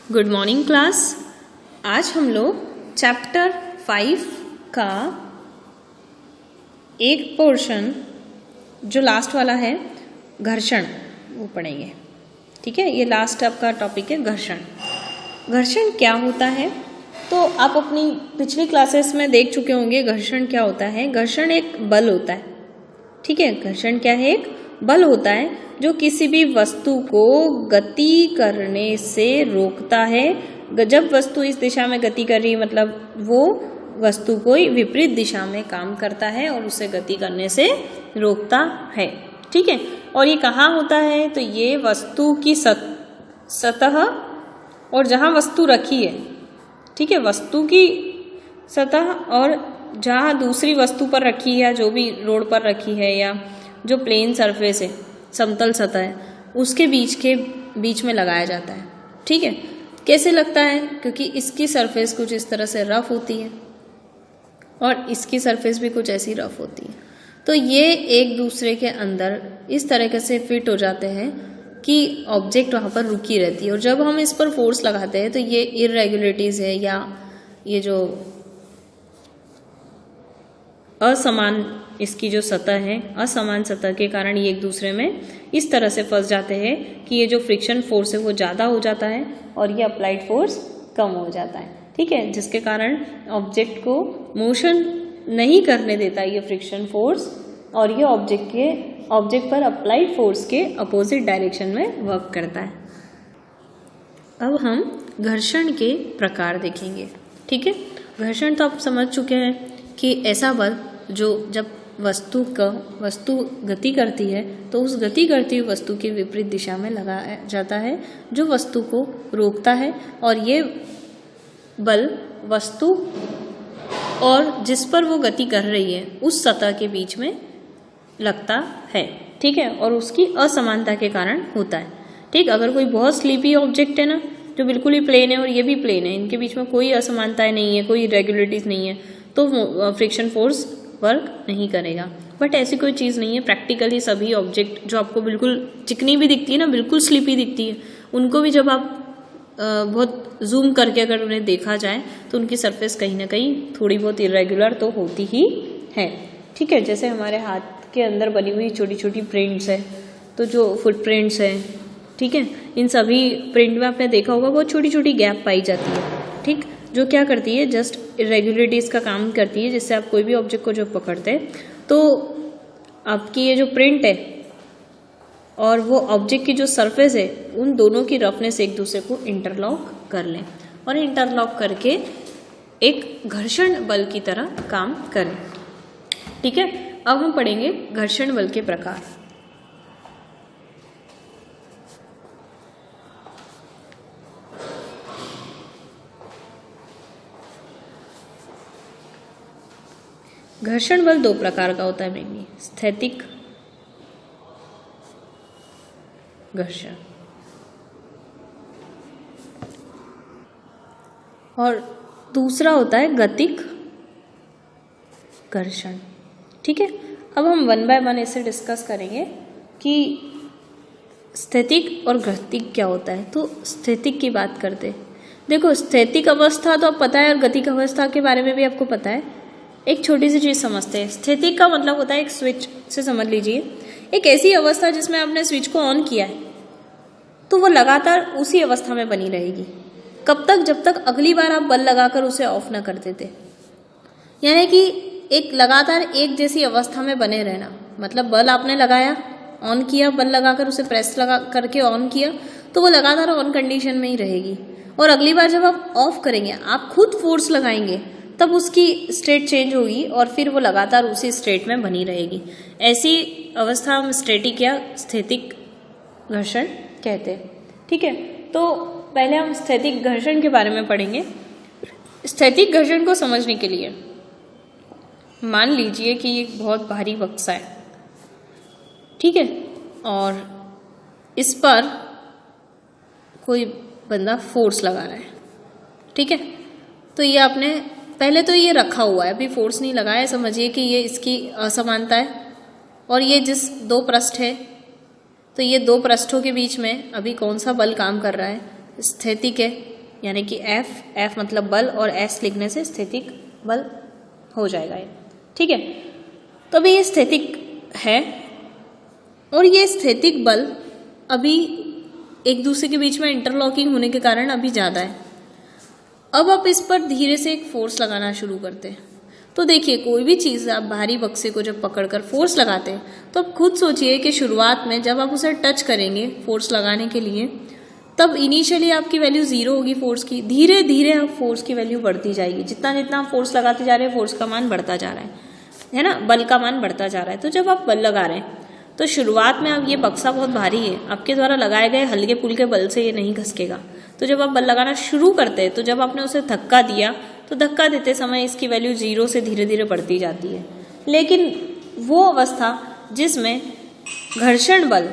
Good morning class. आज हम लोग चैप्टर 5 का एक पोर्शन जो लास्ट वाला है घर्षण वो पढ़ेंगे। ठीक है, ये लास्ट आपका टॉपिक है घर्षण। घर्षण क्या होता है तो आप अपनी पिछली क्लासेस में देख चुके होंगे। घर्षण क्या होता है? घर्षण एक बल होता है। ठीक है, घर्षण क्या है? एक बल होता है जो किसी भी वस्तु को गति करने से रोकता है। जब वस्तु इस दिशा में गति कर रही है मतलब वो वस्तु को विपरीत दिशा में काम करता है और उसे गति करने से रोकता है। ठीक है, और ये कहाँ होता है? तो ये वस्तु की सतह और जहाँ वस्तु रखी है, ठीक है, वस्तु की सतह और जहाँ दूसरी वस्तु पर रखी है, जो भी रोड पर रखी है या जो प्लेन सरफेस है, समतल सतह है, उसके बीच में लगाया जाता है। ठीक है, कैसे लगता है? क्योंकि इसकी सरफेस कुछ इस तरह से रफ होती है और इसकी सरफेस भी कुछ ऐसी रफ होती है, तो ये एक दूसरे के अंदर इस तरीके से फिट हो जाते हैं कि ऑब्जेक्ट वहाँ पर रुकी रहती है। और जब हम इस पर फोर्स लगाते हैं तो ये इरेगुलरिटीज़ है या ये जो असमान इसकी जो सतह है, असमान सतह के कारण ये एक दूसरे में इस तरह से फंस जाते हैं कि ये जो फ्रिक्शन फोर्स है वो ज़्यादा हो जाता है और ये अप्लाइड फोर्स कम हो जाता है। ठीक है, जिसके कारण ऑब्जेक्ट को मोशन नहीं करने देता ये फ्रिक्शन फोर्स और ये ऑब्जेक्ट पर अप्लाइड फोर्स के अपोजिट डायरेक्शन में वर्क करता है। अब हम घर्षण के प्रकार देखेंगे। ठीक है, घर्षण तो आप समझ चुके हैं कि ऐसा बल जो जब वस्तु गति करती है तो उस गति करती हुई वस्तु की विपरीत दिशा में लगाया जाता है जो वस्तु को रोकता है, और ये बल वस्तु और जिस पर वो गति कर रही है उस सतह के बीच में लगता है। ठीक है, और उसकी असमानता के कारण होता है। ठीक, अगर कोई बहुत स्लीपी ऑब्जेक्ट है ना, जो बिल्कुल ही प्लेन है और ये भी प्लेन है, इनके बीच में कोई असमानताएं नहीं है, कोई इरेगुलरिटीज नहीं है, तो फ्रिक्शन फोर्स वर्क नहीं करेगा। बट ऐसी कोई चीज़ नहीं है। प्रैक्टिकली सभी ऑब्जेक्ट जो आपको बिल्कुल चिकनी भी दिखती है ना, बिल्कुल स्लीपी दिखती है, उनको भी जब आप बहुत जूम करके अगर उन्हें देखा जाए तो उनकी सरफेस कहीं ना कहीं थोड़ी बहुत इरेगुलर तो होती ही है। ठीक है, जैसे हमारे हाथ के अंदर बनी हुई छोटी छोटी प्रिंट्स है, तो जो फुट प्रिंट्स है, ठीक है, इन सभी प्रिंट में आपने देखा होगा बहुत छोटी छोटी गैप पाई जाती है। ठीक, जो क्या करती है, जस्ट इरेगुलरिटीज़ का काम करती है, जिससे आप कोई भी ऑब्जेक्ट को जब पकड़ते हैं तो आपकी ये जो प्रिंट है और वो ऑब्जेक्ट की जो सरफेस है, उन दोनों की रफनेस एक दूसरे को इंटरलॉक कर लें और इंटरलॉक करके एक घर्षण बल की तरह काम करें। ठीक है, अब हम पढ़ेंगे घर्षण बल के प्रकार। घर्षण बल दो प्रकार का होता है मेनली, स्थैतिक घर्षण और दूसरा होता है गतिक घर्षण। ठीक है, अब हम वन बाय वन इसे डिस्कस करेंगे कि स्थैतिक और गतिक क्या होता है। तो स्थैतिक की बात करते हैं। देखो, स्थैतिक अवस्था तो अब पता है और गतिक अवस्था के बारे में भी आपको पता है। एक छोटी सी चीज़ समझते हैं। स्थैतिक का मतलब होता है एक स्विच से समझ लीजिए, एक ऐसी अवस्था जिसमें आपने स्विच को ऑन किया है तो वो लगातार उसी अवस्था में बनी रहेगी। कब तक? जब तक अगली बार आप बल लगाकर उसे ऑफ ना कर देते। यानी कि एक लगातार एक जैसी अवस्था में बने रहना, मतलब बल आपने लगाया, ऑन किया, बल लगाकर उसे प्रेस लगा करके ऑन किया तो वो लगातार ऑन कंडीशन में ही रहेगी। और अगली बार जब आप ऑफ करेंगे, आप खुद फोर्स लगाएंगे, तब उसकी स्टेट चेंज होगी और फिर वो लगातार उसी स्टेट में बनी रहेगी। ऐसी अवस्था हम स्टैटिक या स्थैतिक घर्षण कहते हैं। ठीक है, तो पहले हम स्थैतिक घर्षण के बारे में पढ़ेंगे। स्थैतिक घर्षण को समझने के लिए मान लीजिए कि एक बहुत भारी बक्सा है, ठीक है, और इस पर कोई बंदा फोर्स लगा रहा है। ठीक है, तो ये आपने पहले तो ये रखा हुआ है, अभी फोर्स नहीं लगाया, समझिए कि ये इसकी असमानता है और ये जिस दो पृष्ठ है तो ये दो पृष्ठों के बीच में अभी कौन सा बल काम कर रहा है? स्थैतिक है। यानी कि F मतलब बल और S लिखने से स्थैतिक बल हो जाएगा ये, ठीक है। तो अभी ये स्थैतिक है और ये स्थैतिक बल अभी एक दूसरे के बीच में इंटरलॉकिंग होने के कारण अभी ज़्यादा है। अब आप इस पर धीरे से एक फोर्स लगाना शुरू करते हैं। तो देखिए, कोई भी चीज़ आप भारी बक्से को जब पकड़कर फोर्स लगाते हैं तो आप खुद सोचिए कि शुरुआत में जब आप उसे टच करेंगे फोर्स लगाने के लिए, तब इनिशियली आपकी वैल्यू 0 होगी फोर्स की। धीरे धीरे आप फोर्स की वैल्यू बढ़ती जाएगी। जितना जितना आप फोर्स लगाते जा रहे हैं फोर्स का मान बढ़ता जा रहा है ना, बल का मान बढ़ता जा रहा है। तो जब आप बल लगा रहे हैं तो शुरुआत में अब ये बक्सा बहुत भारी है, आपके द्वारा लगाए गए हल्के पुल्के बल से ये नहीं घसकेगा। तो जब आप बल लगाना शुरू करते हैं तो जब आपने उसे धक्का दिया तो धक्का देते समय इसकी वैल्यू 0 से धीरे धीरे बढ़ती जाती है। लेकिन वो अवस्था जिसमें घर्षण बल,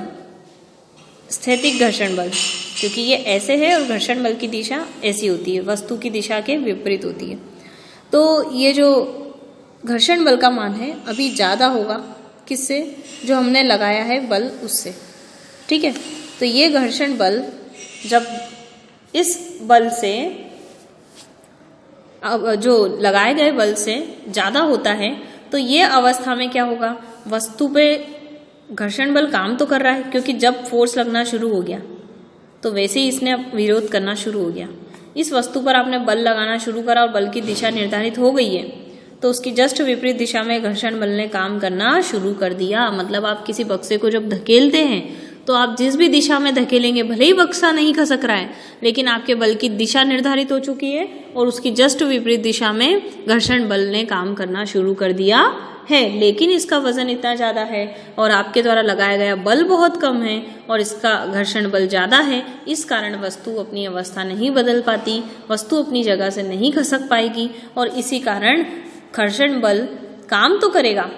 स्थैतिक घर्षण बल, क्योंकि ये ऐसे है और घर्षण बल की दिशा ऐसी होती है, वस्तु की दिशा के विपरीत होती है। तो ये जो घर्षण बल का मान है अभी ज़्यादा होगा किससे, जो हमने लगाया है बल उससे, ठीक है। तो ये घर्षण बल जब इस बल से जो लगाए गए बल से ज़्यादा होता है तो ये अवस्था में क्या होगा, वस्तु पे घर्षण बल काम तो कर रहा है, क्योंकि जब फोर्स लगना शुरू हो गया तो वैसे ही इसने विरोध करना शुरू हो गया। इस वस्तु पर आपने बल लगाना शुरू करा और बल की दिशा निर्धारित हो गई है, तो उसकी जस्ट विपरीत दिशा में घर्षण बल ने काम करना शुरू कर दिया। मतलब आप किसी बक्से को जब धकेलते हैं तो आप जिस भी दिशा में धकेलेंगे, भले ही बक्सा नहीं खसक रहा है, लेकिन आपके बल की दिशा निर्धारित हो चुकी है और उसकी जस्ट विपरीत दिशा में घर्षण बल ने काम करना शुरू कर दिया है। लेकिन इसका वजन इतना ज़्यादा है और आपके द्वारा लगाया गया बल बहुत कम है और इसका घर्षण बल ज़्यादा है, इस कारण वस्तु अपनी अवस्था नहीं बदल पाती, वस्तु अपनी जगह से नहीं खसक पाएगी और इसी कारण घर्षण बल काम तो करेगा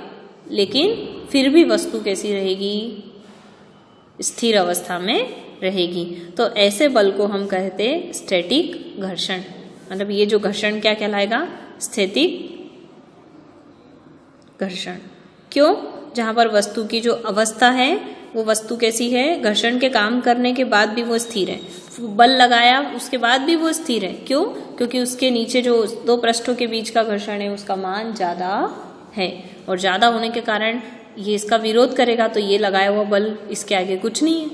लेकिन फिर भी वस्तु कैसी रहेगी, स्थिर अवस्था में रहेगी। तो ऐसे बल को हम कहते हैं स्टैटिक घर्षण। मतलब ये जो घर्षण क्या कहलाएगा, स्थैतिक घर्षण। क्यों, जहाँ पर वस्तु की जो अवस्था है वो वस्तु कैसी है, घर्षण के काम करने के बाद भी वो स्थिर है, बल लगाया उसके बाद भी वो स्थिर है। क्यों, क्योंकि उसके नीचे जो दो पृष्ठों के बीच का घर्षण है उसका मान ज़्यादा है और ज़्यादा होने के कारण ये इसका विरोध करेगा, तो ये लगाया हुआ बल इसके आगे कुछ नहीं है,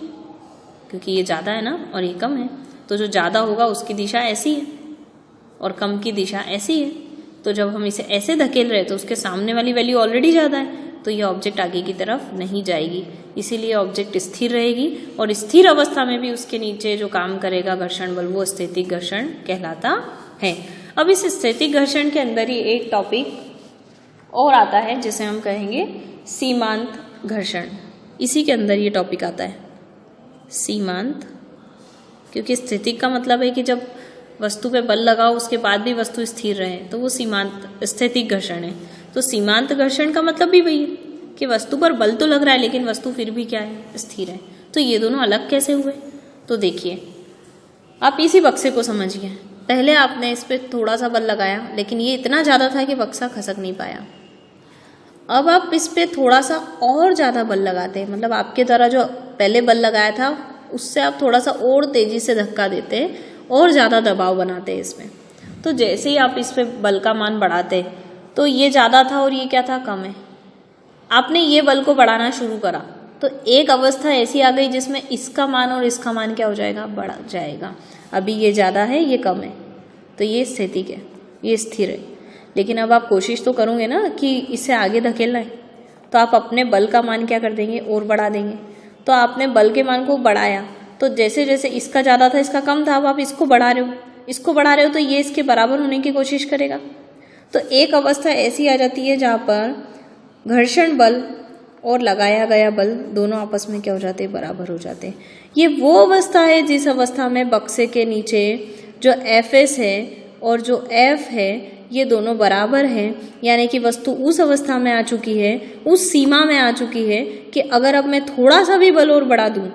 क्योंकि ये ज़्यादा है ना और ये कम है। तो जो ज़्यादा होगा उसकी दिशा ऐसी है और कम की दिशा ऐसी है। तो जब हम इसे ऐसे धकेल रहे तो उसके सामने वाली वैल्यू ऑलरेडी ज़्यादा है, तो ये ऑब्जेक्ट आगे की तरफ नहीं जाएगी, इसीलिए ऑब्जेक्ट स्थिर रहेगी और स्थिर अवस्था में भी उसके नीचे जो काम करेगा घर्षण बल वो स्थैतिक घर्षण कहलाता है। अब इस स्थैतिक घर्षण के अंदर ही एक टॉपिक और आता है जिसे हम कहेंगे सीमांत घर्षण। इसी के अंदर ये टॉपिक आता है सीमांत, क्योंकि स्थैतिक का मतलब है कि जब वस्तु पे बल लगाओ उसके बाद भी वस्तु स्थिर रहे, तो वो सीमांत स्थैतिक घर्षण है। तो सीमांत घर्षण का मतलब भी वही है कि वस्तु पर बल तो लग रहा है लेकिन वस्तु फिर भी क्या है, स्थिर है। तो ये दोनों अलग कैसे हुए, तो देखिए आप इसी बक्से को समझिए। पहले आपने इस पर थोड़ा सा बल लगाया लेकिन ये इतना ज़्यादा था कि बक्सा खसक नहीं पाया। अब आप इस पर थोड़ा सा और ज़्यादा बल लगाते हैं, मतलब आपके द्वारा जो पहले बल लगाया था उससे आप थोड़ा सा और तेज़ी से धक्का देते हैं और ज़्यादा दबाव बनाते हैं इसमें। तो जैसे ही आप इस पर बल का मान बढ़ाते तो ये ज़्यादा था और ये क्या था, कम है। आपने ये बल को बढ़ाना शुरू करा तो एक अवस्था ऐसी आ गई जिसमें इसका मान और इसका मान क्या हो जाएगा, बढ़ जाएगा। अभी ये ज़्यादा है ये कम है, तो ये स्थैतिक है, ये स्थिर है। लेकिन अब आप कोशिश तो करोगे ना कि इसे आगे धकेलना है, तो आप अपने बल का मान क्या कर देंगे, और बढ़ा देंगे। तो आपने बल के मान को बढ़ाया तो जैसे जैसे इसका ज़्यादा था इसका कम था, अब आप इसको बढ़ा रहे हो, इसको बढ़ा रहे हो तो ये इसके बराबर होने की कोशिश करेगा। तो एक अवस्था ऐसी आ जाती है जहाँ पर घर्षण बल और लगाया गया बल दोनों आपस में क्या हो जाते हैं, बराबर हो जाते हैं। ये वो अवस्था है जिस अवस्था में बक्से के नीचे जो Fs है और जो F है ये दोनों बराबर हैं, यानी कि वस्तु उस अवस्था में आ चुकी है, उस सीमा में आ चुकी है कि अगर अब मैं थोड़ा सा भी बल और बढ़ा दूं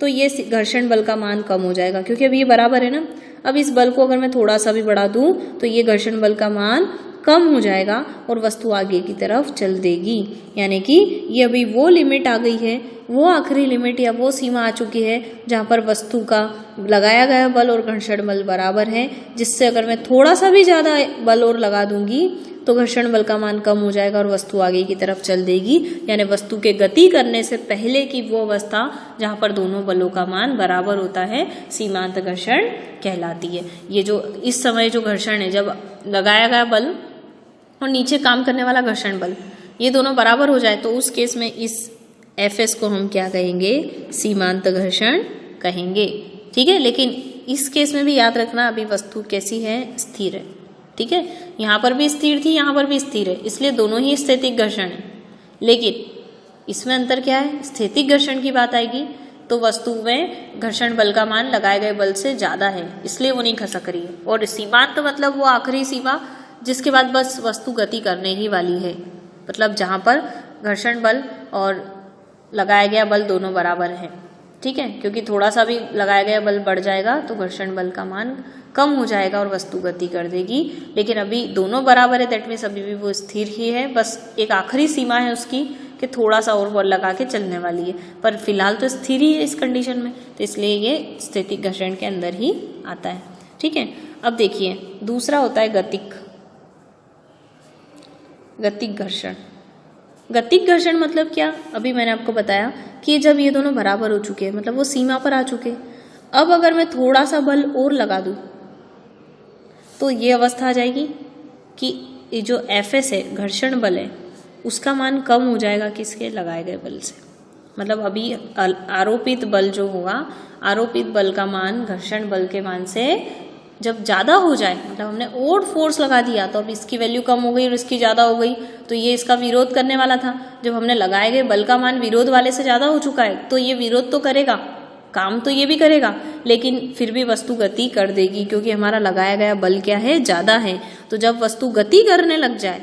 तो ये घर्षण बल का मान कम हो जाएगा, क्योंकि अब ये बराबर है ना। अब इस बल को अगर मैं थोड़ा सा भी बढ़ा दूं तो ये घर्षण बल का मान कम हो जाएगा और वस्तु आगे की तरफ चल देगी। यानी कि ये अभी वो लिमिट आ गई है, वो आखिरी लिमिट या वो सीमा आ चुकी है जहाँ पर वस्तु का लगाया गया बल और घर्षण बल बराबर है, जिससे अगर मैं थोड़ा सा भी ज़्यादा बल और लगा दूंगी तो घर्षण बल का मान कम हो जाएगा और वस्तु आगे की तरफ चल देगी। यानी वस्तु के गति करने से पहले की वो अवस्था जहाँ पर दोनों बलों का मान बराबर होता है सीमांत घर्षण कहलाती है। ये जो इस समय जो घर्षण है, जब लगाया गया बल और नीचे काम करने वाला घर्षण बल, ये दोनों बराबर हो जाए तो उस केस में इस Fs को हम क्या कहेंगे? सीमांत घर्षण कहेंगे। ठीक है, लेकिन इस केस में भी याद रखना अभी वस्तु कैसी है? स्थिर है। ठीक है, यहाँ पर भी स्थिर थी, यहाँ पर भी स्थिर है, इसलिए दोनों ही स्थैतिक घर्षण है। लेकिन इसमें अंतर क्या है? स्थैतिक घर्षण की बात आएगी तो वस्तु में घर्षण बल का मान लगाए गए बल से ज़्यादा है, इसलिए वो नहीं खसक रही है। और सीमांत मतलब वो आखिरी सीमा जिसके बाद बस वस्तु गति करने ही वाली है, मतलब जहाँ पर घर्षण बल और लगाया गया बल दोनों बराबर है। ठीक है, क्योंकि थोड़ा सा भी लगाया गया बल बढ़ जाएगा तो घर्षण बल का मान कम हो जाएगा और वस्तु गति कर देगी। लेकिन अभी दोनों बराबर है, दैट मीन्स अभी भी वो स्थिर ही है, बस एक आखिरी सीमा है उसकी कि थोड़ा सा और बल लगा के चलने वाली है, पर फिलहाल तो स्थिर ही है इस कंडीशन में, तो इसलिए ये स्थैतिक घर्षण के अंदर ही आता है। ठीक है, अब देखिए दूसरा होता है गतिक घर्षण। गतिक घर्षण मतलब क्या? अभी मैंने आपको बताया कि जब ये दोनों बराबर हो चुके हैं, मतलब वो सीमा पर आ चुके हैं, अब अगर मैं थोड़ा सा बल और लगा दूं तो ये अवस्था आ जाएगी कि ये जो Fs है, घर्षण बल है, उसका मान कम हो जाएगा किसके? लगाए गए बल से। मतलब अभी आरोपित बल जो होगा, आरोपित बल का मान घर्षण बल के मान से जब ज़्यादा हो जाए, मतलब हमने और फोर्स लगा दिया तो अब इसकी वैल्यू कम हो गई और इसकी ज़्यादा हो गई, तो ये इसका विरोध करने वाला था। जब हमने लगाए गए बल का मान विरोध वाले से ज़्यादा हो चुका है तो ये विरोध तो करेगा, काम तो ये भी करेगा, लेकिन फिर भी वस्तु गति कर देगी क्योंकि हमारा लगाया गया बल क्या है? ज़्यादा है। तो जब वस्तु गति करने लग जाए,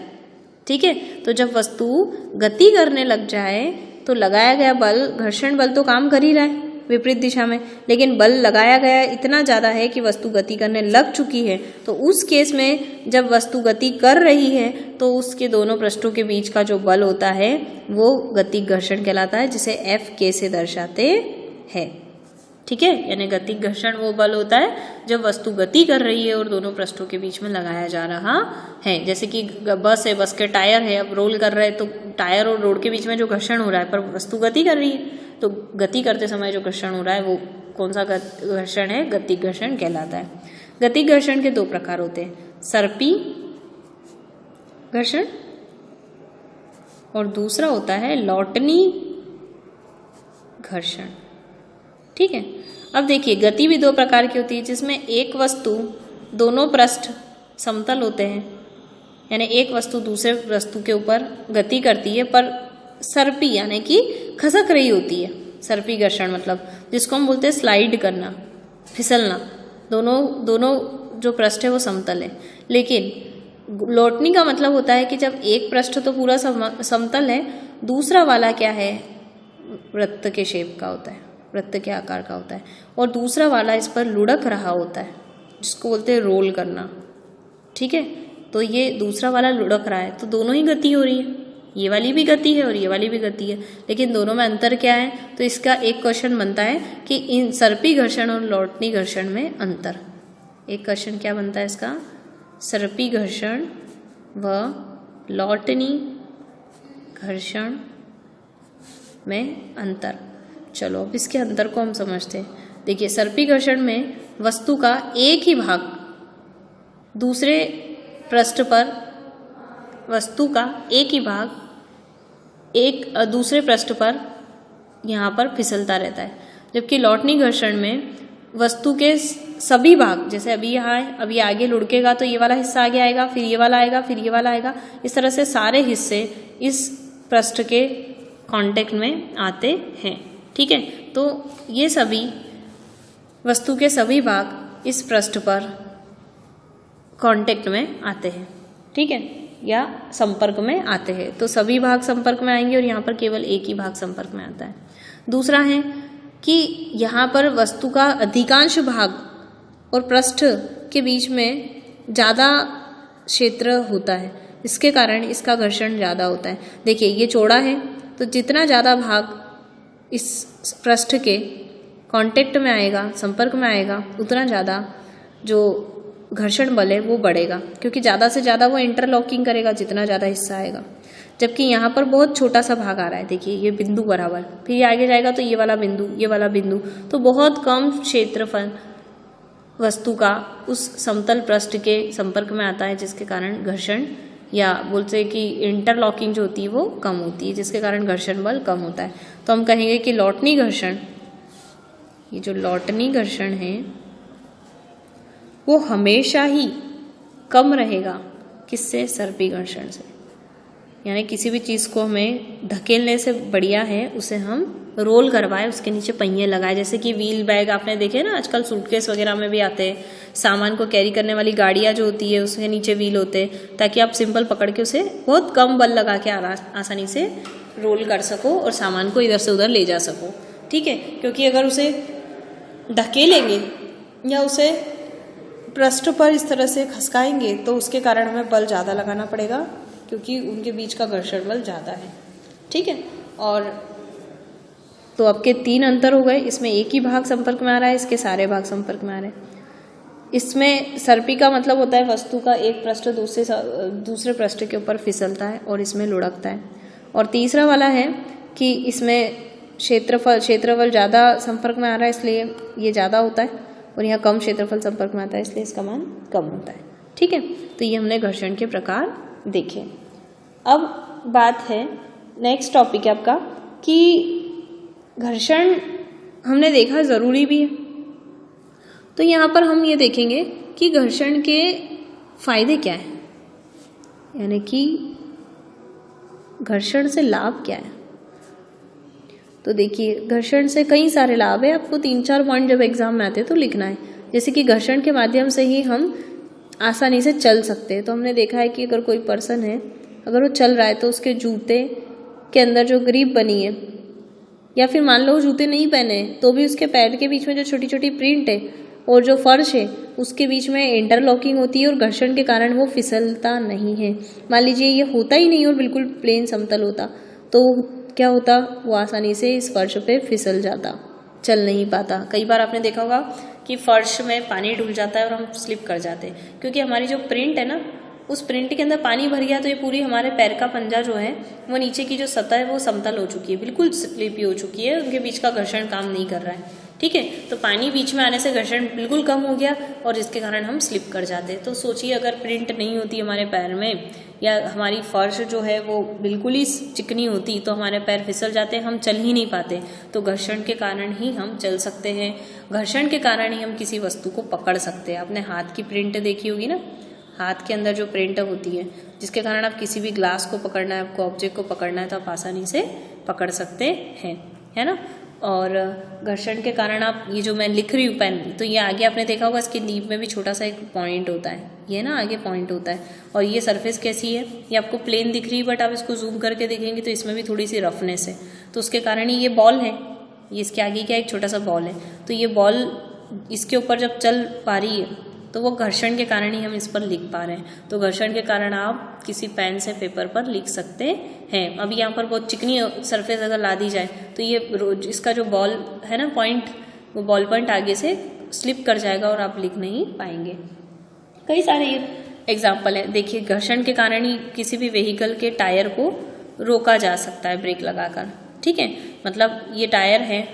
ठीक है, तो जब वस्तु गति करने लग जाए तो लगाया गया बल, घर्षण बल तो काम कर ही रहा है विपरीत दिशा में, लेकिन बल लगाया गया इतना ज़्यादा है कि वस्तु गति करने लग चुकी है। तो उस केस में जब वस्तु गति कर रही है तो उसके दोनों पृष्ठों के बीच का जो बल होता है वो गतिक घर्षण कहलाता है, जिसे Fk से दर्शाते हैं। ठीक है, यानी गतिक घर्षण वो बल होता है जब वस्तु गति कर रही है और दोनों पृष्ठों के बीच में लगाया जा रहा है। जैसे कि बस है, बस के टायर है, अब रोल कर रहे हैं तो टायर और रोड के बीच में जो घर्षण हो रहा है, पर वस्तु गति कर रही है, तो गति करते समय जो घर्षण हो रहा है वो कौन सा घर्षण है? गतिक घर्षण कहलाता है। गतिक घर्षण के दो प्रकार होते हैं, सर्पी घर्षण और दूसरा होता है लौटनी घर्षण। ठीक है, अब देखिए गति भी दो प्रकार की होती है, जिसमें एक वस्तु दोनों पृष्ठ समतल होते हैं, यानी एक वस्तु दूसरे वस्तु के ऊपर गति करती है पर सर्पी यानी कि खसक रही होती है। सर्पी घर्षण मतलब जिसको हम बोलते हैं स्लाइड करना, फिसलना, दोनों जो पृष्ठ है वो समतल है। लेकिन लौटनी का मतलब होता है कि जब एक पृष्ठ तो पूरा समतल है, दूसरा वाला क्या है? वृत्त के शेप का होता है, वृत्त के आकार का होता है, और दूसरा वाला इस पर लुढ़क रहा होता है, जिसको बोलते हैं रोल करना। ठीक है, तो ये दूसरा वाला लुढ़क रहा है तो दोनों ही गति हो रही है, ये वाली भी गति है और ये वाली भी गति है, लेकिन दोनों में अंतर क्या है? तो इसका एक क्वेश्चन बनता है कि इन सर्पी घर्षण और लौटनी घर्षण में अंतर। एक क्वेश्चन क्या बनता है इसका? सर्पी घर्षण व लौटनी घर्षण में अंतर। चलो अब इसके अंतर को हम समझते हैं। देखिए, सर्पी घर्षण में वस्तु का एक ही भाग दूसरे पृष्ठ पर, वस्तु का एक ही भाग एक दूसरे पृष्ठ पर यहाँ पर फिसलता रहता है, जबकि लौटनी घर्षण में वस्तु के सभी भाग, जैसे अभी यहाँ है, अभी आगे लुढ़केगा तो ये वाला हिस्सा आगे आएगा, फिर ये वाला आएगा, फिर ये वाला आएगा, इस तरह से सारे हिस्से इस पृष्ठ के कांटेक्ट में आते हैं। ठीक है, तो ये सभी वस्तु के सभी भाग इस पृष्ठ पर कांटेक्ट में आते हैं। ठीक है, या संपर्क में आते हैं, तो सभी भाग संपर्क में आएंगे और यहाँ पर केवल एक ही भाग संपर्क में आता है। दूसरा है कि यहाँ पर वस्तु का अधिकांश भाग और पृष्ठ के बीच में ज़्यादा क्षेत्र होता है, इसके कारण इसका घर्षण ज़्यादा होता है। देखिए ये चौड़ा है, तो जितना ज़्यादा भाग इस पृष्ठ के कांटेक्ट में आएगा, संपर्क में आएगा, उतना ज़्यादा जो घर्षण बल है वो बढ़ेगा, क्योंकि ज़्यादा से ज़्यादा वो इंटरलॉकिंग करेगा जितना ज़्यादा हिस्सा आएगा। जबकि यहाँ पर बहुत छोटा सा भाग आ रहा है, देखिए ये बिंदु बराबर, फिर ये आगे जाएगा तो ये वाला बिंदु, ये वाला बिंदु, तो बहुत कम क्षेत्रफल वस्तु का उस समतल पृष्ठ के संपर्क में आता है, जिसके कारण घर्षण या बोलते हैं कि इंटरलॉकिंग जो होती है वो कम होती है, जिसके कारण घर्षण बल कम होता है। तो हम कहेंगे कि लौटनी घर्षण, ये जो लौटनी घर्षण है वो हमेशा ही कम रहेगा किससे? सर्पी घर्षण से। यानी किसी भी चीज़ को हमें धकेलने से बढ़िया है उसे हम रोल करवाए, उसके नीचे पहिए लगाए। जैसे कि व्हील बैग आपने देखे ना, आजकल सूटकेस वगैरह में भी आते हैं, सामान को कैरी करने वाली गाड़ियाँ जो होती है उसके नीचे व्हील होते हैं, ताकि आप सिंपल पकड़ के उसे बहुत कम बल लगा के आसानी से रोल कर सको और सामान को इधर से उधर ले जा सको। ठीक है, क्योंकि अगर उसे धकेलेंगे या उसे पृष्ठ पर इस तरह से खसकाएंगे तो उसके कारण हमें बल ज़्यादा लगाना पड़ेगा, क्योंकि उनके बीच का घर्षण बल ज़्यादा है। ठीक है, और तो आपके 3 अंतर हो गए। इसमें एक ही भाग संपर्क में आ रहा है, इसके सारे भाग संपर्क में आ रहे हैं। इसमें सर्पी का मतलब होता है वस्तु का एक पृष्ठ दूसरे पृष्ठ के ऊपर फिसलता है और इसमें लुढ़कता है। और तीसरा वाला है कि इसमें क्षेत्रफल ज़्यादा संपर्क में आ रहा है, इसलिए ये ज़्यादा होता है, और यहाँ कम क्षेत्रफल संपर्क में आता है, इसलिए इसका मान कम होता है। ठीक है, तो ये हमने घर्षण के प्रकार देखे। अब बात है, नेक्स्ट टॉपिक है आपका कि घर्षण हमने देखा ज़रूरी भी है, तो यहाँ पर हम ये देखेंगे कि घर्षण के फायदे क्या हैं, यानी कि घर्षण से लाभ क्या है। तो देखिए घर्षण से कई सारे लाभ है, आपको 3-4 पॉइंट जब एग्जाम में आते हैं तो लिखना है। जैसे कि घर्षण के माध्यम से ही हम आसानी से चल सकते हैं। तो हमने देखा है कि अगर कोई पर्सन है, अगर वो चल रहा है तो उसके जूते के अंदर जो ग्रिप बनी है, या फिर मान लो वो जूते नहीं पहने तो भी उसके पैर के बीच में जो छोटी छोटी प्रिंट है और जो फर्श है उसके बीच में इंटरलॉकिंग होती है और घर्षण के कारण वो फिसलता नहीं है। मान लीजिए ये होता ही नहीं और बिल्कुल प्लेन समतल होता तो क्या होता, वो आसानी से इस फर्श पे फिसल जाता, चल नहीं पाता। कई बार आपने देखा होगा कि फर्श में पानी डूब जाता है और हम स्लिप कर जाते हैं, क्योंकि हमारी जो प्रिंट है ना, उस प्रिंट के अंदर पानी भर गया तो ये पूरी हमारे पैर का पंजा जो है वो नीचे की जो सतह है वो समतल हो चुकी है, बिल्कुल स्लिपी हो चुकी है, उनके बीच का घर्षण काम नहीं कर रहा है। ठीक है, तो पानी बीच में आने से घर्षण बिल्कुल कम हो गया और जिसके कारण हम स्लिप कर जाते हैं। तो सोचिए अगर प्रिंट नहीं होती हमारे पैर में, या हमारी फर्श जो है वो बिल्कुल ही चिकनी होती, तो हमारे पैर फिसल जाते, हम चल ही नहीं पाते। तो घर्षण के कारण ही हम चल सकते हैं, घर्षण के कारण ही हम किसी वस्तु को पकड़ सकते हैं। आपने हाथ की प्रिंट देखी होगी ना, हाथ के अंदर जो प्रिंट होती है, जिसके कारण आप किसी भी ग्लास को पकड़ना है, आपको ऑब्जेक्ट को पकड़ना है तो आप आसानी से पकड़ सकते हैं, है ना। और घर्षण के कारण आप, ये जो मैं लिख रही हूँ पेन, तो ये आगे आपने देखा होगा इसकी नीब में भी छोटा सा एक पॉइंट होता है, ये ना आगे पॉइंट होता है। और ये सरफेस कैसी है, ये आपको प्लेन दिख रही है, बट आप इसको जूम करके देखेंगे तो इसमें भी थोड़ी सी रफनेस है, तो उसके कारण ही ये बॉल है, ये इसके आगे क्या एक छोटा सा बॉल है, तो ये बॉल इसके ऊपर जब चल पा रही है तो वो घर्षण के कारण ही हम इस पर लिख पा रहे हैं। तो घर्षण के कारण आप किसी पेन से पेपर पर लिख सकते हैं। अब यहाँ पर बहुत चिकनी सरफेस अगर ला दी जाए तो ये इसका जो बॉल है ना पॉइंट, वो बॉल पॉइंट आगे से स्लिप कर जाएगा और आप लिख नहीं पाएंगे। कई सारे एग्जाम्पल है, देखिए घर्षण के कारण ही किसी भी व्हीकल के टायर को रोका जा सकता है ब्रेक लगाकर। ठीक है, मतलब ये टायर है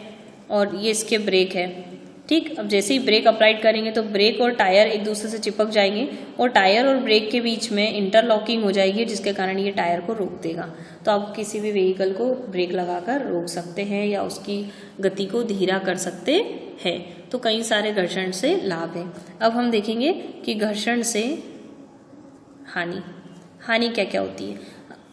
और ये इसके ब्रेक है। ठीक, अब जैसे ही ब्रेक अप्लाइड करेंगे तो ब्रेक और टायर एक दूसरे से चिपक जाएंगे और टायर और ब्रेक के बीच में इंटरलॉकिंग हो जाएगी, जिसके कारण ये टायर को रोक देगा। तो आप किसी भी व्हीकल को ब्रेक लगाकर रोक सकते हैं या उसकी गति को धीरा कर सकते हैं। तो कई सारे घर्षण से लाभ है। अब हम देखेंगे कि घर्षण से हानि क्या क्या होती है।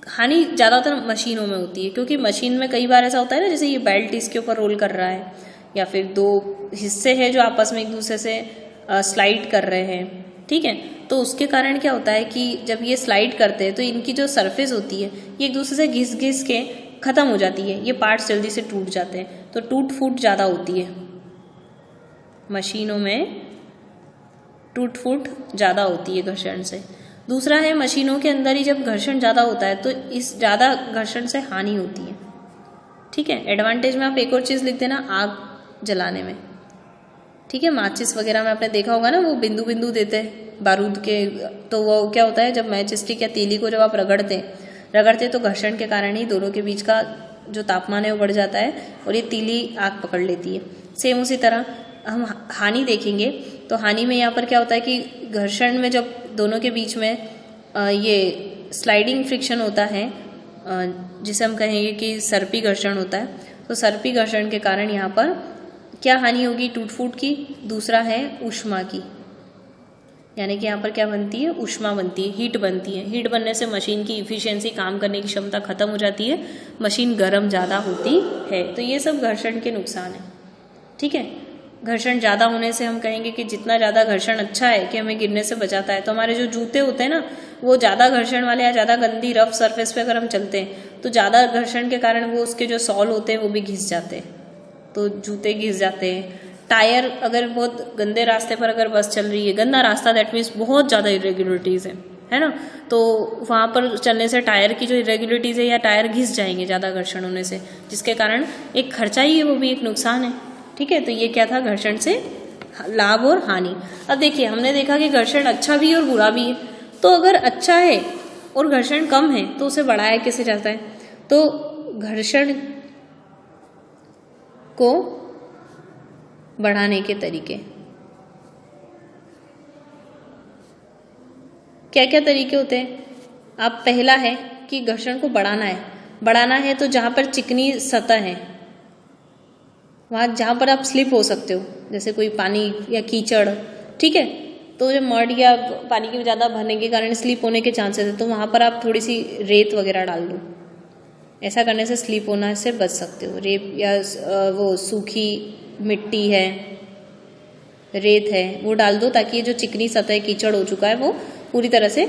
हानि ज़्यादातर मशीनों में होती है, क्योंकि मशीन में कई बार ऐसा होता है ना, जैसे ये बेल्ट इसके ऊपर रोल कर रहा है या फिर 2 हिस्से हैं जो आपस में एक दूसरे से स्लाइड कर रहे हैं। ठीक है, तो उसके कारण क्या होता है कि जब ये स्लाइड करते हैं तो इनकी जो सरफेस होती है ये एक दूसरे से घिस के ख़त्म हो जाती है, ये पार्ट्स जल्दी से टूट जाते हैं, तो टूट फूट ज़्यादा होती है मशीनों में, टूट फूट ज़्यादा होती है घर्षण से। दूसरा है मशीनों के अंदर ही जब घर्षण ज़्यादा होता है तो इस ज़्यादा घर्षण से हानि होती है। ठीक है, एडवांटेज में आप एक और चीज़ लिख देना, आग जलाने में। ठीक है, माचिस वगैरह में आपने देखा होगा ना, वो बिंदु बिंदु देते हैं बारूद के, तो वो क्या होता है जब मैच स्टिक या तीली को जब आप रगड़ते तो घर्षण के कारण ही दोनों के बीच का जो तापमान है वो बढ़ जाता है और ये तीली आग पकड़ लेती है। सेम उसी तरह हम हानि देखेंगे तो हानि में यहाँ पर क्या होता है कि घर्षण में जब दोनों के बीच में ये स्लाइडिंग फ्रिक्शन होता है, जिसे हम कहेंगे कि सर्पी घर्षण होता है, तो सर्पी घर्षण के कारण यहाँ पर क्या हानि होगी, टूट फूट की। दूसरा है ऊष्मा की, यानी कि यहाँ पर क्या बनती है, ऊष्मा बनती है, हीट बनती है। हीट बनने से मशीन की इफिशियंसी, काम करने की क्षमता खत्म हो जाती है, मशीन गर्म ज़्यादा होती है। तो ये सब घर्षण के नुकसान है। ठीक है, घर्षण ज़्यादा होने से हम कहेंगे कि जितना ज़्यादा घर्षण अच्छा है कि हमें गिरने से बचाता है, तो हमारे जो जूते होते हैं ना, वो ज़्यादा घर्षण वाले या ज़्यादा गंदी रफ सरफेस पे अगर हम चलते हैं तो ज़्यादा घर्षण के कारण वो उसके जो सॉल होते हैं वो भी घिस जाते हैं, तो जूते घिस जाते हैं। टायर, अगर बहुत गंदे रास्ते पर अगर बस चल रही है, गंदा रास्ता दैट मीन्स बहुत ज़्यादा इरेगुलरिटीज़ है ना, तो वहाँ पर चलने से टायर की जो इरेगुलरिटीज़ है या टायर घिस जाएंगे ज़्यादा घर्षण होने से, जिसके कारण एक खर्चा ही है, वो भी एक नुकसान है। ठीक है, तो ये क्या था, घर्षण से लाभ और हानि। अब देखिए, हमने देखा कि घर्षण अच्छा भी है और बुरा भी है। तो अगर अच्छा है और घर्षण कम है तो उसे बढ़ाया कैसे जाता है, तो घर्षण को बढ़ाने के तरीके क्या क्या तरीके होते हैं। आप, पहला है कि घर्षण को बढ़ाना है तो जहाँ पर चिकनी सतह है, वहाँ जहाँ पर आप स्लिप हो सकते हो, जैसे कोई पानी या कीचड़, ठीक है, तो जब मड या पानी के ज़्यादा भरने के कारण स्लिप होने के चांसेस है, तो वहाँ पर आप थोड़ी सी रेत वगैरह डाल दो। ऐसा करने से स्लिप होना से बच सकते हो। रेत या वो सूखी मिट्टी है, रेत है, वो डाल दो ताकि ये जो चिकनी सतह कीचड़ हो चुका है वो पूरी तरह से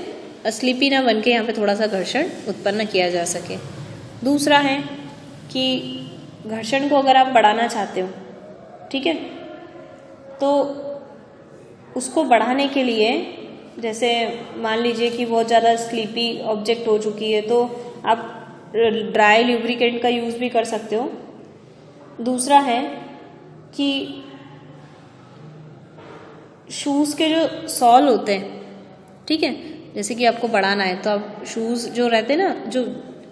स्लिपी ना बन के यहाँ पे थोड़ा सा घर्षण उत्पन्न किया जा सके। दूसरा है कि घर्षण को अगर आप बढ़ाना चाहते हो, ठीक है, तो उसको बढ़ाने के लिए, जैसे मान लीजिए कि बहुत ज़्यादा स्लीपी ऑब्जेक्ट हो चुकी है, तो आप ड्राई ल्यूब्रिकेंट का यूज़ भी कर सकते हो। दूसरा है कि शूज़ के जो सॉल होते हैं, ठीक है, जैसे कि आपको बढ़ाना है तो आप शूज़ जो रहते हैं ना, जो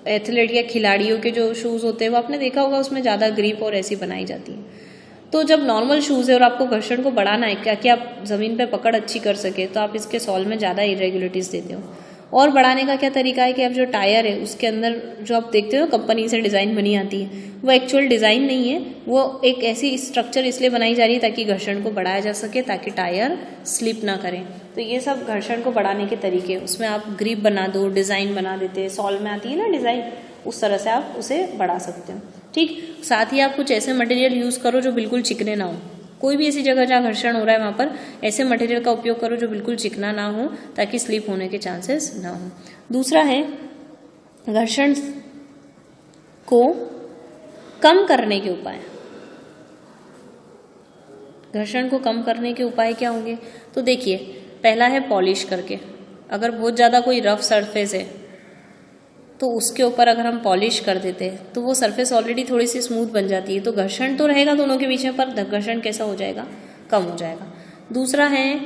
एथलीट या खिलाड़ियों के जो शूज़ होते हैं, वो आपने देखा होगा उसमें ज़्यादा ग्रिप और ऐसी बनाई जाती है। तो जब नॉर्मल शूज़ है और आपको घर्षण को बढ़ाना है, क्या कि आप ज़मीन पे पकड़ अच्छी कर सके, तो आप इसके सॉल में ज़्यादा इरेगुलरिटीज़ देते हो। और बढ़ाने का क्या तरीका है कि आप जो टायर है उसके अंदर जो आप देखते हो कंपनी से डिज़ाइन बनी आती है, वो एक्चुअल डिज़ाइन नहीं है, वो एक ऐसी स्ट्रक्चर इसलिए बनाई जा रही है ताकि घर्षण को बढ़ाया जा सके, ताकि टायर स्लिप ना करें। तो ये सब घर्षण को बढ़ाने के तरीके, उसमें आप ग्रिप बना दो, डिज़ाइन बना देते हैं, सॉल में आती है ना डिज़ाइन, उस तरह से आप उसे बढ़ा सकते हो। ठीक, साथ ही आप कुछ ऐसे मटेरियल यूज़ करो जो बिल्कुल चिकने ना हो। कोई भी ऐसी जगह जहाँ घर्षण हो रहा है वहाँ पर ऐसे मटेरियल का उपयोग करो जो बिल्कुल चिकना ना हो, ताकि स्लिप होने के चांसेस ना हो। दूसरा है घर्षण को कम करने के उपाय। घर्षण को कम करने के उपाय क्या होंगे, तो देखिए, पहला है पॉलिश करके। अगर बहुत ज़्यादा कोई रफ सरफेस है तो उसके ऊपर अगर हम पॉलिश कर देते हैं तो वो सरफेस ऑलरेडी थोड़ी सी स्मूथ बन जाती है, तो घर्षण तो रहेगा दोनों के बीच में, पर घर्षण कैसा हो जाएगा, कम हो जाएगा। दूसरा है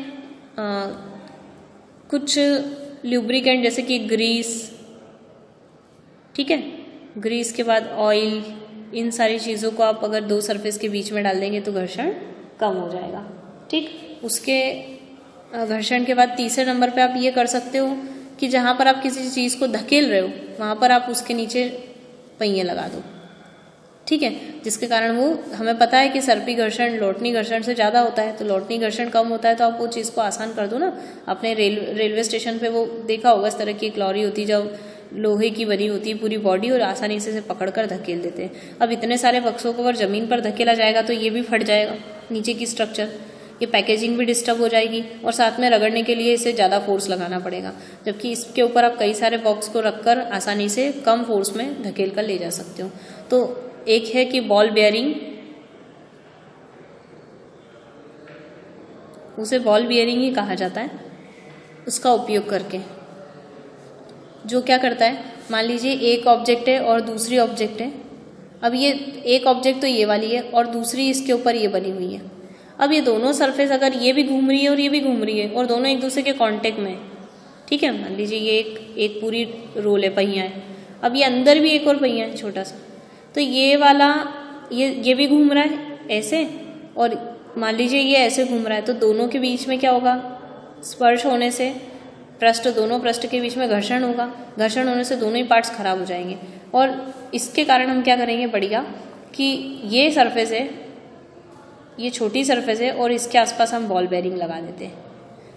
कुछ ल्यूब्रिकेंट जैसे कि ग्रीस, ठीक है, ग्रीस के बाद ऑयल, इन सारी चीज़ों को आप अगर दो सरफेस के बीच में डाल देंगे तो घर्षण कम हो जाएगा। ठीक, उसके घर्षण के बाद तीसरे नंबर पे आप ये कर सकते हो कि जहाँ पर आप किसी चीज़ को धकेल रहे हो वहाँ पर आप उसके नीचे पहिए लगा दो, ठीक है, जिसके कारण वो, हमें पता है कि सर्पी घर्षण लौटनी घर्षण से ज़्यादा होता है, तो लौटनी घर्षण कम होता है, तो आप वो चीज़ को आसान कर दो ना। आपने रेलवे स्टेशन पे वो देखा होगा, इस तरह की एक लॉरी होती है जो लोहे की बनी होती है पूरी बॉडी, और आसानी से पकड़ कर धकेल देते हैं। अब इतने सारे बक्सों को अगर ज़मीन पर धकेला जाएगा तो ये भी फट जाएगा, नीचे की स्ट्रक्चर, ये पैकेजिंग भी डिस्टर्ब हो जाएगी, और साथ में रगड़ने के लिए इसे ज़्यादा फोर्स लगाना पड़ेगा, जबकि इसके ऊपर आप कई सारे बॉक्स को रखकर आसानी से कम फोर्स में धकेल कर ले जा सकते हो। तो एक है कि बॉल बेयरिंग, उसे बॉल बेयरिंग ही कहा जाता है, उसका उपयोग करके जो क्या करता है, मान लीजिए एक ऑब्जेक्ट है और दूसरी ऑब्जेक्ट है। अब ये एक ऑब्जेक्ट तो ये वाली है और दूसरी इसके ऊपर ये बनी हुई है। अब ये दोनों सरफेस अगर ये भी घूम रही है और ये भी घूम रही है और दोनों एक दूसरे के कांटेक्ट में है, ठीक है, मान लीजिए ये एक पूरी रोल है, पहिया है। अब ये अंदर भी एक और पहिया है छोटा सा, तो ये वाला ये भी घूम रहा है ऐसे, और मान लीजिए ये ऐसे घूम रहा है, तो दोनों के बीच में क्या होगा, स्पर्श होने से दोनों पृष्ठ के बीच में घर्षण होगा। घर्षण होने से दोनों ही पार्ट्स खराब हो जाएंगे। और इसके कारण हम क्या करेंगे बढ़िया कि ये सरफेस है, ये छोटी सरफेस है और इसके आसपास हम बॉल बेयरिंग लगा देते हैं।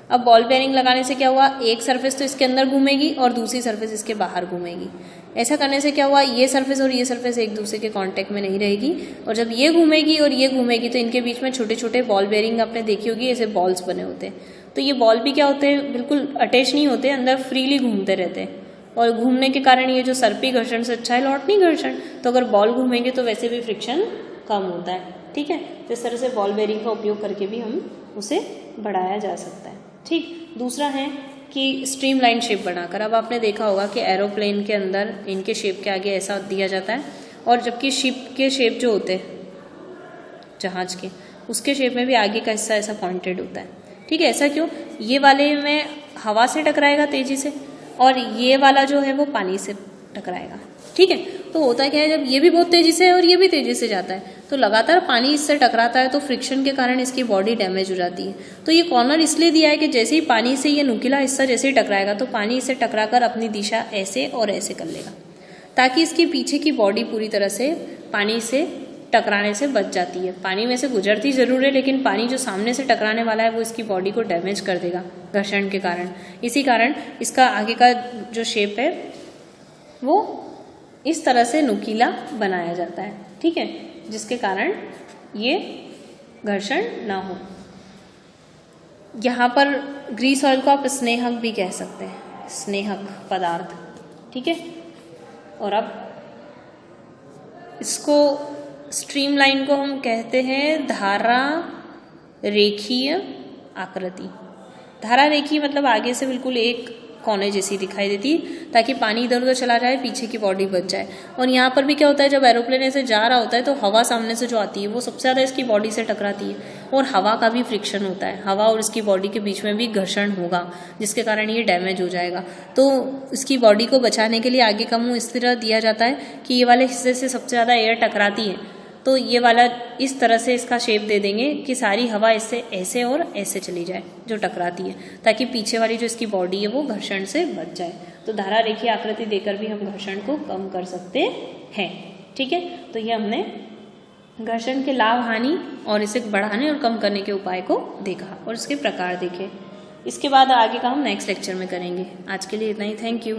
अब बॉल बेयरिंग लगाने से क्या हुआ, एक सरफेस तो इसके अंदर घूमेगी और दूसरी सरफेस इसके बाहर घूमेगी। ऐसा करने से क्या हुआ, ये सरफेस और ये सरफेस एक दूसरे के कांटेक्ट में नहीं रहेगी, और जब ये घूमेगी और ये घूमेगी तो इनके बीच में छोटे छोटे बॉल बेयरिंग आपने देखी होगी, ऐसे बॉल्स बने होते हैं। तो ये बॉल भी क्या होते हैं, बिल्कुल अटैच नहीं होते, अंदर फ्रीली घूमते रहते हैं, और घूमने के कारण ये जो सर्पी घर्षण से अच्छा है लॉटनी घर्षण। तो अगर बॉल घूमेंगे तो वैसे भी फ्रिक्शन कम होता है, ठीक है। तो इस तरह से बॉल बेयरिंग का उपयोग करके भी हम उसे बढ़ाया जा सकता है, ठीक। दूसरा है कि स्ट्रीमलाइन शेप बनाकर। अब आपने देखा होगा कि एरोप्लेन के अंदर इनके शेप के आगे ऐसा दिया जाता है, और जबकि शिप के शेप जो होते हैं जहाज के, उसके शेप में भी आगे का हिस्सा ऐसा पॉइंटेड होता है, ठीक है। ऐसा क्यों, ये वाले में हवा से टकराएगा तेजी से, और ये वाला जो है वो पानी से टकराएगा, ठीक है। तो होता क्या है, जब ये भी बहुत तेजी से और ये भी तेजी से जाता है तो लगातार पानी इससे टकराता है, तो फ्रिक्शन के कारण इसकी बॉडी डैमेज हो जाती है। तो ये कॉर्नर इसलिए दिया है कि जैसे ही पानी से ये नुकीला हिस्सा जैसे ही टकराएगा तो पानी इससे टकराकर अपनी दिशा ऐसे और ऐसे कर लेगा, ताकि इसकी पीछे की बॉडी पूरी तरह से पानी से टकराने से बच जाती है। पानी में से गुजरती जरूर है, लेकिन पानी जो सामने से टकराने वाला है वो इसकी बॉडी को डैमेज कर देगा घर्षण के कारण। इसी कारण इसका आगे का जो शेप है वो इस तरह से नुकीला बनाया जाता है, ठीक है, जिसके कारण ये घर्षण ना हो। यहाँ पर ग्रीस ऑयल को आप स्नेहक भी कह सकते हैं, स्नेहक पदार्थ, ठीक है। और अब इसको स्ट्रीमलाइन को हम कहते हैं धारा रेखीय आकृति। धारा रेखीय मतलब आगे से बिल्कुल एक कोने जैसी दिखाई देती, ताकि पानी इधर उधर चला जाए, पीछे की बॉडी बच जाए। और यहाँ पर भी क्या होता है, जब एरोप्लेन ऐसे जा रहा होता है तो हवा सामने से जो आती है वो सबसे ज़्यादा इसकी बॉडी से टकराती है, और हवा का भी फ्रिक्शन होता है, हवा और इसकी बॉडी के बीच में भी घर्षण होगा, जिसके कारण ये डैमेज हो जाएगा। तो इसकी बॉडी को बचाने के लिए आगे का मुँह इस तरह दिया जाता है कि ये वाले हिस्से से सबसे ज़्यादा एयर टकराती है, तो ये वाला इस तरह से इसका शेप दे देंगे कि सारी हवा इससे ऐसे और ऐसे चली जाए जो टकराती है, ताकि पीछे वाली जो इसकी बॉडी है वो घर्षण से बच जाए। तो धारा रेखीय आकृति देकर भी हम घर्षण को कम कर सकते हैं, ठीक है। तो ये हमने घर्षण के लाभ हानि और इसे बढ़ाने और कम करने के उपाय को देखा और इसके प्रकार देखे। इसके बाद आगे का हम नेक्स्ट लेक्चर में करेंगे। आज के लिए इतना ही, थैंक यू।